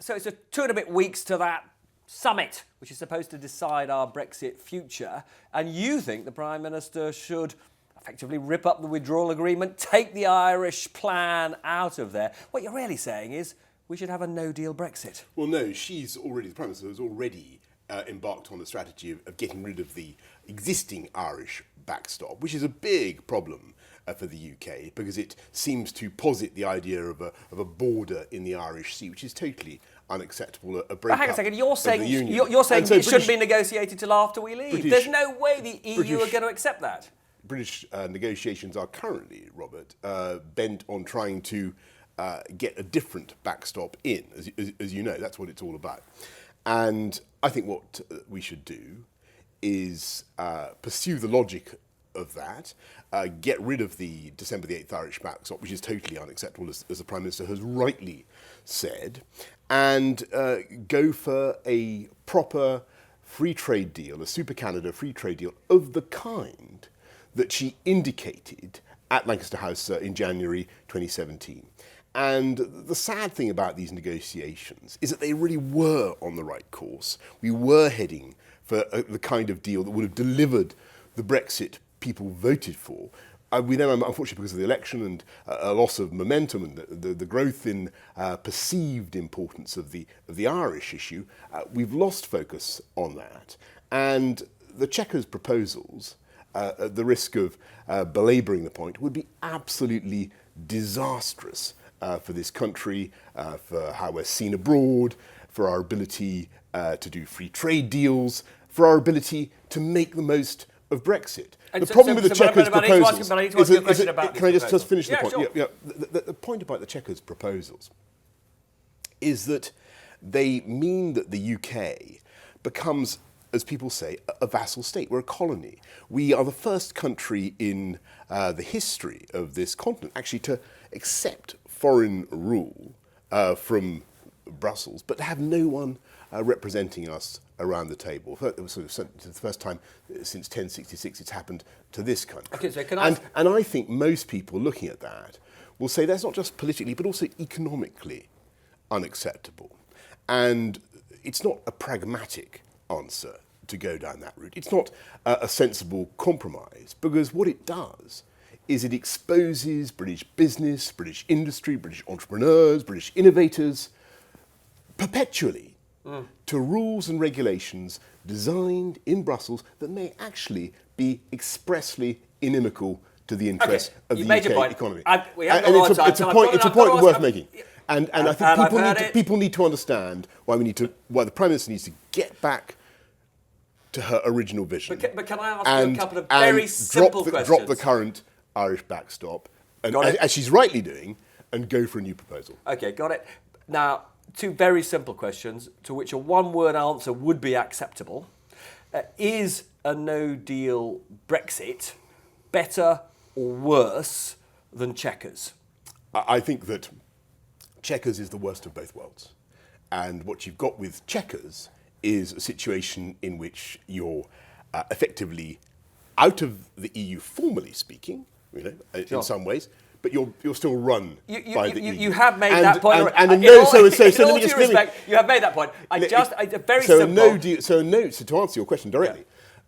So it's 2 and a bit weeks to that summit, which is supposed to decide our Brexit future. And you think the Prime Minister should effectively rip up the withdrawal agreement, take the Irish plan out of there. What you're really saying is we should have a no-deal Brexit. Well, no, the Prime Minister has already embarked on a strategy of getting rid of the existing Irish backstop, which is a big problem for the UK because it seems to posit the idea of a border in the Irish Sea, which is totally unacceptable. A breakup. Hang on a second, you're saying so it shouldn't be negotiated till after we leave. There's no way the EU are going to accept that. British negotiations are currently, Robert, bent on trying to get a different backstop in, as you know. That's what it's all about. And I think what we should do is pursue the logic of that, get rid of the December the 8th Irish backstop, which is totally unacceptable, as the Prime Minister has rightly said, and go for a proper free trade deal, a Super Canada free trade deal of the kind that she indicated at Lancaster House in January 2017. And the sad thing about these negotiations is that they really were on the right course. We were heading for the kind of deal that would have delivered the Brexit people voted for. We then, unfortunately, because of the election and a loss of momentum and the growth in perceived importance of the Irish issue, we've lost focus on that. And the Chequers proposals, at the risk of belabouring the point, would be absolutely disastrous for this country, for how we're seen abroad, for our ability to do free trade deals, for our ability to make the most of Brexit. The problem with the Chequers proposals is can I just finish the point? Sure. Yeah. The point about the Chequers proposals is that they mean that the UK becomes, as people say, a vassal state. We're a colony. We are the first country in the history of this continent actually to accept foreign rule from Brussels, but to have no one representing us around the table. It was sort of the first time since 1066 it's happened to this country. Okay, so and I think most people looking at that will say that's not just politically, but also economically unacceptable. And it's not a pragmatic answer to go down that route. It's not a sensible compromise, because what it does is it exposes British business, British industry, British entrepreneurs, British innovators perpetually to rules and regulations designed in Brussels that may actually be expressly inimical to the interests of the UK economy. It's a point worth making. And I think people need to understand why the Prime Minister needs to get back to her original vision. But can I ask you a couple of very simple questions? Drop the current Irish backstop, as she's rightly doing, and go for a new proposal. Okay, got it. Now, 2 very simple questions to which a one-word answer would be acceptable. Is a no-deal Brexit better or worse than Chequers? I think that Chequers is the worst of both worlds. And what you've got with Chequers is a situation in which you're effectively out of the EU, formally speaking, in some ways, but you're still run by the EU. You have made that point. You have made that point. So to answer your question directly,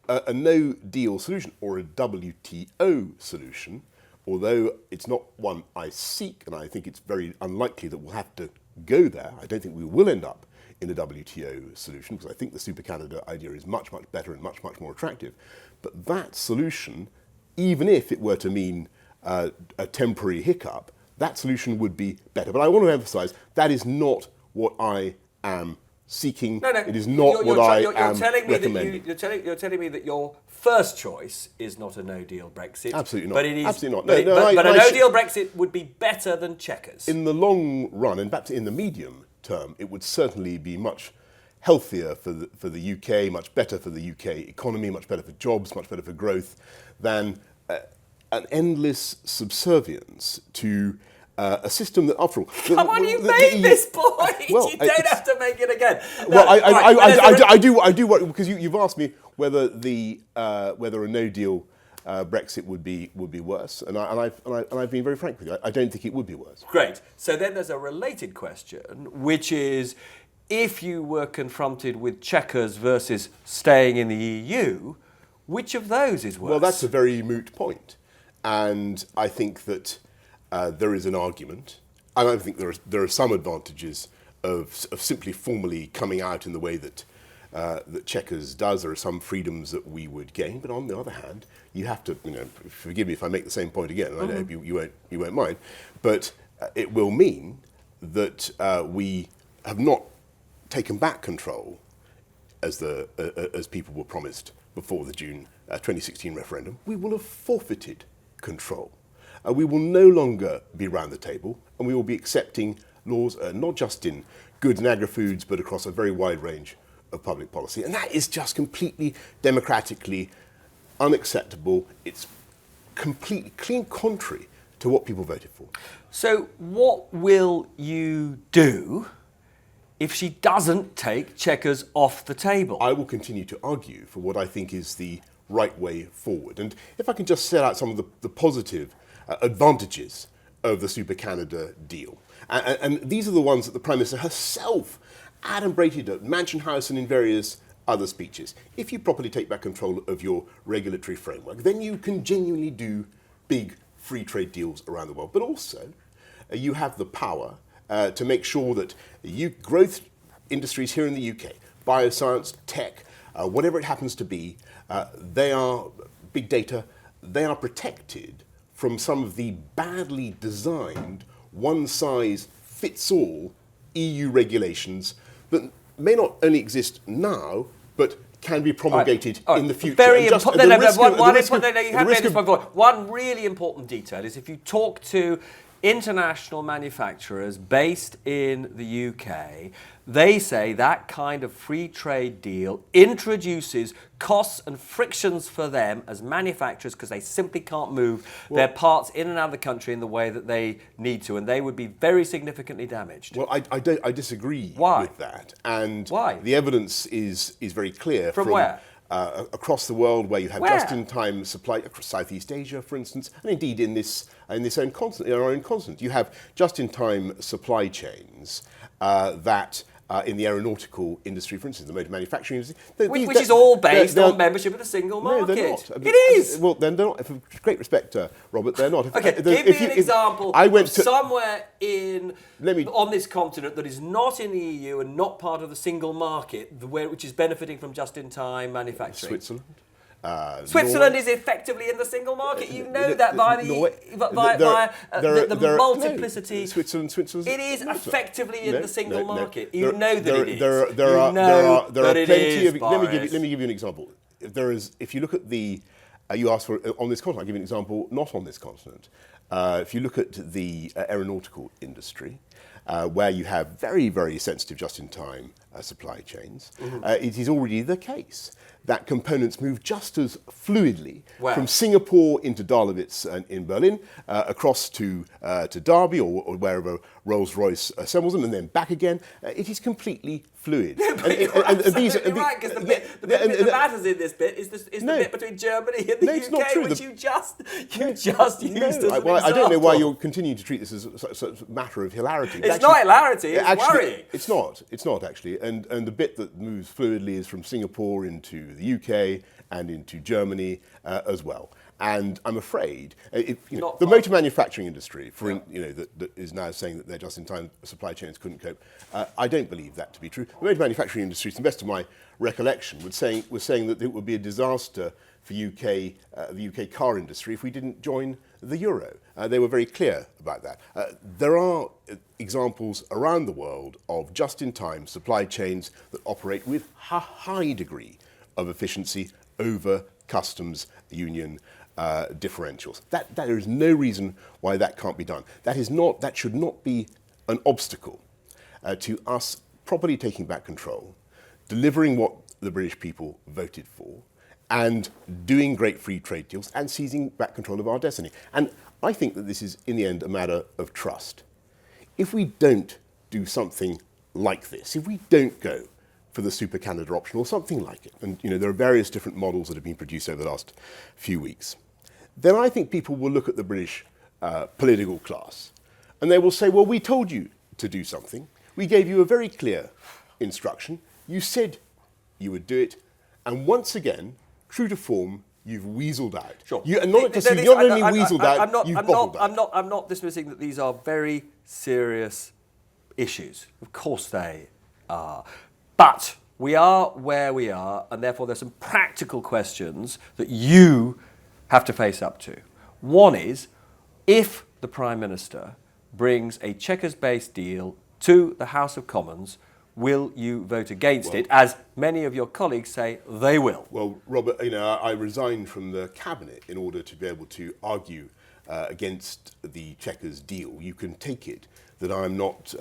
a no-deal solution or a WTO solution, although it's not one I seek, and I think it's very unlikely that we'll have to go there. I don't think we will end up in a WTO solution, because I think the Super Canada idea is much, much better and much, much more attractive. But that solution, even if it were to mean a temporary hiccup, that solution would be better. But I want to emphasise that is not what I am seeking. No. It is not what I am recommending. You're telling me that your first choice is not a no-deal Brexit. Absolutely not. But it is. Absolutely not. But a no-deal Brexit would be better than Chequers. In the long run, and perhaps in the medium term, it would certainly be much healthier for the UK, much better for the UK economy, much better for jobs, much better for growth, than an endless subservience to a system that, after all... Come on, you made this point! Well, you don't have to make it again. Well, I do worry, because you've asked me whether a no-deal Brexit would be worse, and I've been very frank with you. I don't think it would be worse. Great. So then there's a related question, which is, if you were confronted with Chequers versus staying in the EU, which of those is worse? Well, that's a very moot point. And I think that there is an argument. I don't think there are some advantages of simply formally coming out in the way that Chequers does. There are some freedoms that we would gain, but on the other hand, you have to, forgive me if I make the same point again, and I hope you won't mind, but it will mean that we have not taken back control as people were promised before the June 2016 referendum. We will have forfeited control. We will no longer be round the table, and we will be accepting laws not just in goods and agri-foods, but across a very wide range of public policy. And that is just completely democratically unacceptable. It's completely clean contrary to what people voted for. So what will you do if she doesn't take Chequers off the table? I will continue to argue for what I think is the right way forward. And if I can just set out some of the positive advantages of the Super Canada deal. And these are the ones that the Prime Minister herself adumbrated at Mansion House and in various other speeches. If you properly take back control of your regulatory framework, then you can genuinely do big free trade deals around the world. But also, you have the power to make sure that growth industries here in the UK, bioscience, tech, whatever it happens to be, they are big data, they are protected from some of the badly designed one-size-fits-all EU regulations that may not only exist now, but can be promulgated in the future. Very important. One really important detail is if you talk to international manufacturers based in the UK, they say that kind of free trade deal introduces costs and frictions for them as manufacturers because they simply can't move their parts in and out of the country in the way that they need to, and they would be very significantly damaged. Well, I disagree with that. And why? The evidence is very clear. From where? Across the world, where you have just-in-time supply, across Southeast Asia, for instance, and indeed in our own continent, you have just-in-time supply chains that. In the aeronautical industry, for instance, the motor manufacturing industry. Which is all based on membership of the single market. No, they're not. It is. Well, then they're not. With great respect, Robert, they're not. Okay, give me an example of somewhere on this continent that is not in the EU and not part of the single market, which is benefiting from just-in-time manufacturing. Switzerland. Switzerland is effectively in the single market. You know that by the multiplicity. Switzerland. It is effectively in the single market. You know that it is. There are plenty of. Let me give you an example. If you look at the, you asked for on this continent. I'll give you an example. Not on this continent. If you look at the aeronautical industry, where you have very, very sensitive just-in-time supply chains, it is already the case that components move just as fluidly from Singapore into Dahlewitz in Berlin, across to Derby or wherever Rolls-Royce assembles them, and then back again. It is completely fluid. You're right, because the bit that matters in this bit is the bit between Germany and the UK, which you just used as an example. I don't know why you're continuing to treat this as a matter of hilarity. It's not hilarity, it's worrying. It's not actually. And the bit that moves fluidly is from Singapore into the UK and into Germany as well. And I'm afraid the motor manufacturing industry, that is now saying that their just-in-time supply chains couldn't cope. I don't believe that to be true. The motor manufacturing industry, to the best of my recollection, was saying that it would be a disaster for the UK car industry if we didn't join the euro. They were very clear about that. There are examples around the world of just-in-time supply chains that operate with a high degree of efficiency over customs union differentials. There is no reason why that can't be done. That should not be an obstacle to us properly taking back control, delivering what the British people voted for, and doing great free trade deals and seizing back control of our destiny. And I think that this is, in the end, a matter of trust. If we don't do something like this, if we don't go for the Super Canada option or something like it, and there are various different models that have been produced over the last few weeks, then I think people will look at the British political class and they will say, well, we told you to do something. We gave you a very clear instruction. You said you would do it. And once again, true to form, you've weaseled out. Sure. You're not only weaseled out, you've bottled out. I'm not dismissing that these are very serious issues. Of course they are. But we are where we are, and therefore there's some practical questions that you have to face up to. One is, if the Prime Minister brings a Chequers-based deal to the House of Commons, will you vote against it, as many of your colleagues say they will? Well, Robert, I resigned from the Cabinet in order to be able to argue against the Chequers deal. You can take it that I'm not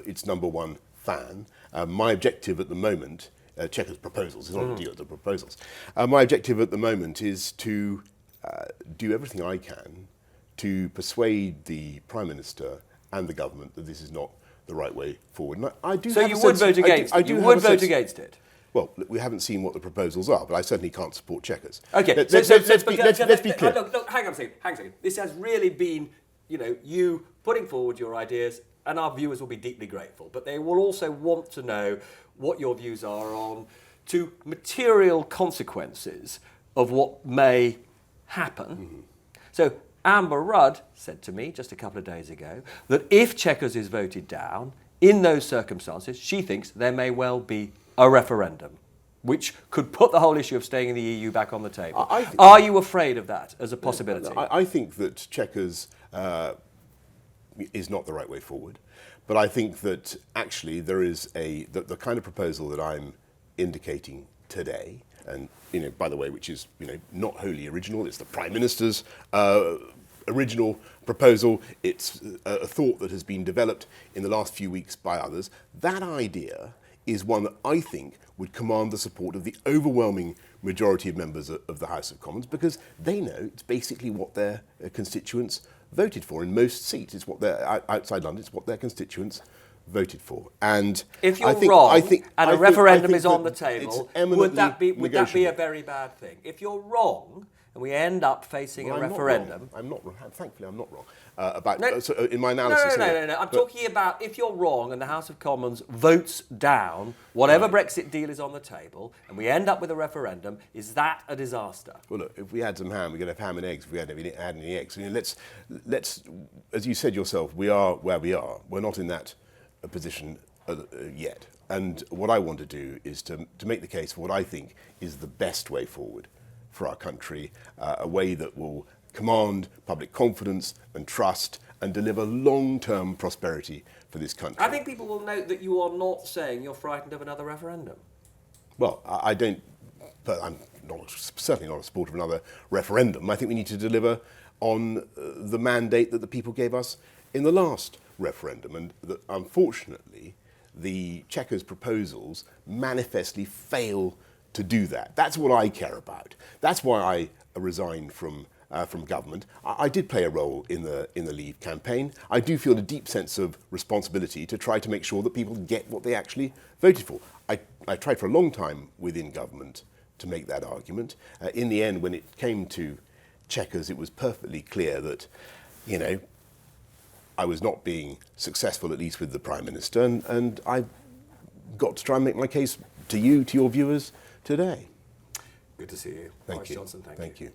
its number one fan. My objective at the moment, Chequers proposals, it's not a deal, it's proposals. My objective at the moment is to do everything I can to persuade the Prime Minister and the government that this is not the right way forward. And I do. So you would vote against it? You would vote against it? Well, we haven't seen what the proposals are, but I certainly can't support Chequers. Okay, let's be clear. Look, hang on a second. This has really been, you putting forward your ideas, and our viewers will be deeply grateful. But they will also want to know what your views are on to material consequences of what may happen. So Amber Rudd said to me just a couple of days ago that if Chequers is voted down, in those circumstances, she thinks there may well be a referendum, which could put the whole issue of staying in the EU back on the table. Are you afraid of that as a possibility? I think that Chequers is not the right way forward, but I think that actually there is the kind of proposal that I'm indicating today, and by the way, which is not wholly original. It's the Prime Minister's original proposal. It's a thought that has been developed in the last few weeks by others. That idea is one that I think would command the support of the overwhelming majority of members of the House of Commons, because they know it's basically what their constituents voted for in most seats. It's what outside London. It's what their constituents voted for. And if you're wrong and a referendum is on the table, would that be a very bad thing? If you're wrong and we end up facing a referendum, I'm not wrong. Thankfully, I'm not wrong in my analysis. No. I'm talking about if you're wrong and the House of Commons votes down whatever Brexit deal is on the table, and we end up with a referendum, is that a disaster? Well, look, if we had some ham, we're going to have ham and eggs. If we hadn't had any eggs, let's, as you said yourself, we are where we are. We're not in that position yet. And what I want to do is to make the case for what I think is the best way forward for our country, a way that will command public confidence and trust and deliver long-term prosperity for this country. I think people will note that you are not saying you're frightened of another referendum. Well, I don't, but I'm certainly not a supporter of another referendum. I think we need to deliver on the mandate that the people gave us in the last referendum, and that unfortunately the Chequers proposals manifestly fail to do that. That's what I care about. That's why I resigned from government. I did play a role in the Leave campaign. I do feel a deep sense of responsibility to try to make sure that people get what they actually voted for. I tried for a long time within government to make that argument. In the end, when it came to Chequers, it was perfectly clear that, I was not being successful, at least with the Prime Minister, and I got to try and make my case to you, to your viewers today. Good to see you. Thank Boris you. Johnson, thank you. Thank you.